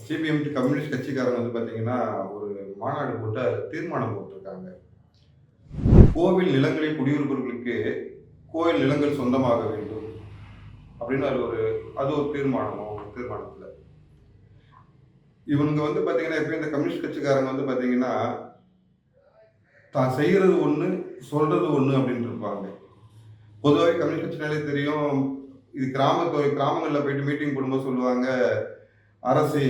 CPM communist கட்சிக்காரங்க வந்து பார்த்தீங்கன்னா, ஒரு மாநாடு போட்டு அதுல தீர்மானம் போட்டிருக்காங்க. கோவில் நிலங்களில் குடியிருப்பவர்களுக்கு கோயில் நிலங்கள் சொந்தமாக வேண்டும் அப்படின்னு அது ஒரு தீர்மானத்துல. இவங்க வந்து பார்த்தீங்கன்னா, எப்பயும் இந்த கம்யூனிஸ்ட் கட்சிக்காரங்க வந்து பார்த்தீங்கன்னா, தான் செய்யறது ஒண்ணு, சொல்றது ஒண்ணு அப்படின்னு இருப்பாங்க. பொதுவாகவே கம்யூனிஸ்ட் கட்சினாலே தெரியும். இது கிராமங்கள்ல போயிட்டு மீட்டிங் போடும்போது சொல்லுவாங்க, அரசே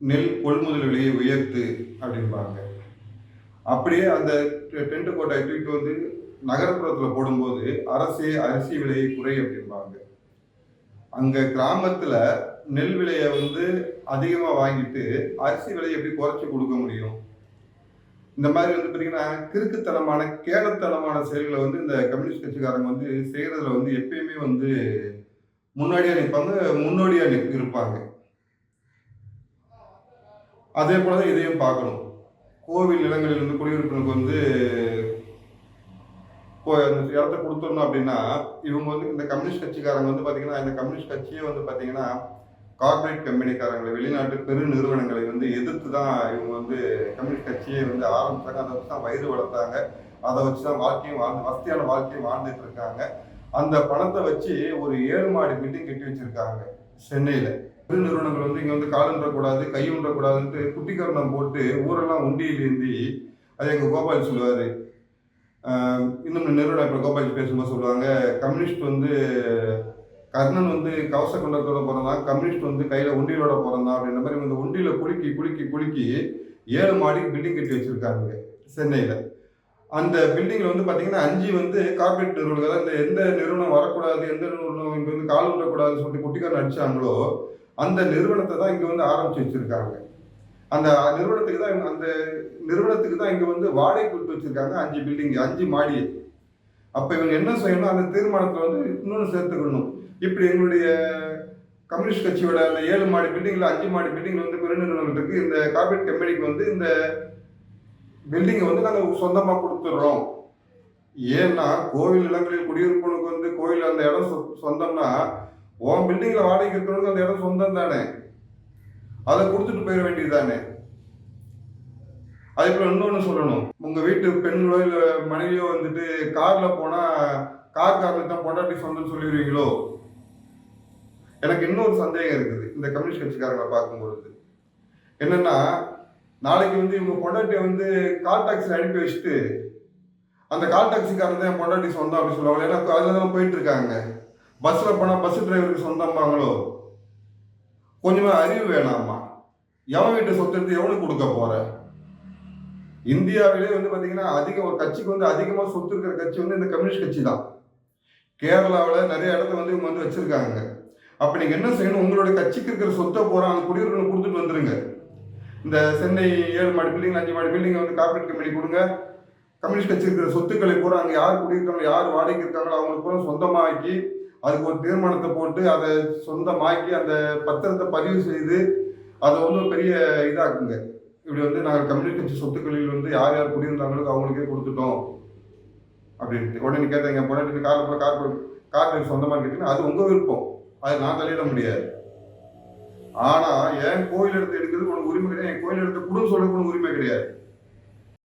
நெல் கொள்முதல் விலையை உயர்த்து அப்படிம்பாங்க. அப்படியே அந்த டென்ட் கோட்டை தூக்கிட்டு வந்து நகரப்புறத்தில் போடும்போது அரசே அரிசி விலையை குறை அப்படிம்பாங்க. அங்க கிராமத்துல நெல் விலையை வந்து அதிகமா வாங்கிட்டு அரிசி விலையை எப்படி குறைச்சி கொடுக்க முடியும்? இந்த மாதிரி வந்து பார்த்தீங்கன்னா, கிறுக்குத்தனமான கேடத்தனமான செயல்களை வந்து இந்த கம்யூனிஸ்ட் கட்சிக்காரங்க வந்து செய்யறதுல வந்து எப்பயுமே வந்து முன்னாடியா நிற்பாங்க, முன்னோடியா இருப்பாங்க. அதே போலதான் இதையும் பார்க்கணும். கோவில் நிலங்களில் இருந்து குடியிருப்பினருக்கு வந்து அந்த இடத்த கொடுத்துடணும் அப்படின்னா, இவங்க வந்து இந்த கம்யூனிஸ்ட் கட்சிக்காரங்க வந்து பார்த்தீங்கன்னா, இந்த கம்யூனிஸ்ட் கட்சியே வந்து பார்த்தீங்கன்னா, கார்பரேட் கம்பெனிக்காரங்களை, வெளிநாட்டு பெரு நிறுவனங்களை வந்து எதிர்த்து தான் இவங்க வந்து கம்யூனிஸ்ட் கட்சியை வந்து ஆரம்பிச்சாங்க. அதை வச்சு தான் வயிறு வளர்த்தாங்க. அதை வச்சு தான் வசதியான வாழ்க்கையும் வாழ்ந்துட்டு இருக்காங்க. அந்த பணத்தை வச்சு ஒரு 7 மாடி பில்டிங் கட்டி வச்சிருக்காங்க சென்னையில. பெரு நிறுவனங்கள் வந்து இங்க வந்து காலுன்றக்கூடாது, கையுன்றக்கூடாதுன்ட்டு குட்டிக்கரணம் போட்டு ஊரெல்லாம் உண்டியில் ஏந்தி, அது எங்க கோபால் சொல்லுவாரு. இன்னும் நிறுவனம் இப்போ கோபால் பேசும்போது சொல்லுவாங்க, கம்யூனிஸ்ட் வந்து கர்ணன் வந்து கவச குண்டத்தோட பிறந்தான், கம்யூனிஸ்ட் வந்து கையில உண்டியலோட பிறந்தான் அப்படின்ற மாதிரி இந்த உண்டியில குலுக்கி 7 மாடி பில்டிங் கட்டி வச்சிருக்காங்க சென்னையில. அந்த பில்டிங்ல வந்து பாத்தீங்கன்னா 5 வந்து கார்பரேட் நிறுவனங்கள், இந்த எந்த நிறுவனம் வரக்கூடாது, எந்த நிறுவனம் இங்க வந்து கால் விடக்கூடாதுன்னு சொல்லிட்டு குட்டிக்காரன் அடிச்சாங்களோ அந்த நிறுவனத்தை தான் இங்க வந்து ஆரம்பிச்சு வச்சிருக்காங்க. அந்த நிறுவனத்துக்கு தான் இங்க வந்து வாடகை கொடுத்து வச்சிருக்காங்க 5 பில்டிங், 5 மாடி. அப்ப இவங்க என்ன செய்யணும், அந்த தீர்மானத்துல வந்து இன்னொன்று சேர்த்துக்கணும். இப்படி எங்களுடைய கம்யூனிஸ்ட் கட்சியோட அந்த 7 மாடி பில்டிங்ல 5 மாடி பில்டிங்ல வந்து பெருநிறுவனங்கள் இருக்கு. இந்த கார்பரேட் கம்பெனிக்கு வந்து இந்த பில்டிங்கை வந்து நாங்கள் சொந்தமா கொடுத்துடுறோம். ஏன்னா கோவில் நிலங்களில் குடியிருப்பவனுக்கு வந்து கோவில் அந்த இடம் சொந்தம்னா, உன் பில்டிங்ல வாடகைக்கு இருக்கிறவனுக்கு அந்த இடம் சொந்தம் தானே, அதை கொடுத்துட்டு போயிட வேண்டியது தானே. அதே போல இன்னொன்னு சொல்லணும், உங்க வீட்டு பெண்களோ இல்ல மனைவியோ வந்துட்டு கார்ல போனா கார்காரனுக்கு தான் பொண்டாட்டி சொந்தம் சொல்லிடுவீங்களோ? எனக்கு இன்னொரு சந்தேகம் இருக்குது இந்த கம்யூனிஸ்ட் கட்சிக்காரங்களை பார்க்கும்பொழுது. என்னன்னா, நாளைக்கு வந்து இவங்க பொண்டாட்டியை வந்து கால் டாக்ஸியில் அனுப்பி வச்சுட்டு அந்த கால் டாக்ஸிக்காரன் தான் என் பொண்டாட்டி சொந்தம் அப்படின்னு சொல்லுவாங்க. ஏன்னா அதில் தான் போயிட்டு இருக்காங்க. பஸ்ஸில் போனால் பஸ் டிரைவருக்கு சொந்தம்பாங்களோ? கொஞ்சமே அறிவு வேணாமா? எவன் வீட்டு சொத்து எடுத்து எவனுக்கு கொடுக்க போற? இந்தியாவிலே வந்து பார்த்தீங்கன்னா ஒரு கட்சிக்கு வந்து அதிகமாக சொத்து இருக்கிற கட்சி வந்து இந்த கம்யூனிஸ்ட் கட்சி தான். கேரளாவில் நிறைய இடத்த வந்து இவங்க வந்து வச்சிருக்காங்க. அப்ப நீங்க என்ன செய்யணும், உங்களுடைய கட்சிக்கு இருக்கிற சொத்தை போற அந்த குடியுரிமை கொடுத்துட்டு வந்துருங்க. இந்த சென்னை 7 மாடி பில்டிங் 5 மாடி பில்டிங் வந்து கார்பரேட் கம்பெனி கொடுங்க. கம்யூனிஸ்ட் கட்சி இருக்கிற சொத்துக்களை பூரா அங்கே யார் குடியிருக்காங்களோ, யார் வாடகைக்கு இருக்காங்களோ அவங்களுக்கு பூரா சொந்தமாக்கி அதுக்கு ஒரு தீர்மானத்தை போட்டு அதை சொந்தமாக்கி அந்த பத்திரத்தை பதிவு செய்து அதை வந்து பெரிய இதாக்குங்க. இப்படி வந்து நாங்கள் கம்யூனிஸ்ட் கட்சி சொத்துக்களில் வந்து யார் யார் குடியிருந்தாங்களோ அவங்களுக்கே கொடுத்துட்டோம் அப்படின்ட்டு. உடனே கேட்டாங்க, பொண்ணு கார்பரேட் சொந்தமாக கேட்டீங்கன்னா அது உங்க விருப்பம், அது நான் தலையிட முடியாது. ஆனா என் கோயில் எடுத்து எடுக்கிறது உனக்கு உரிமை கிடையாது, என் கோயில் எடுத்து குடும்பம் சொல்றதுக்கு உனக்கு உரிமை கிடையாது.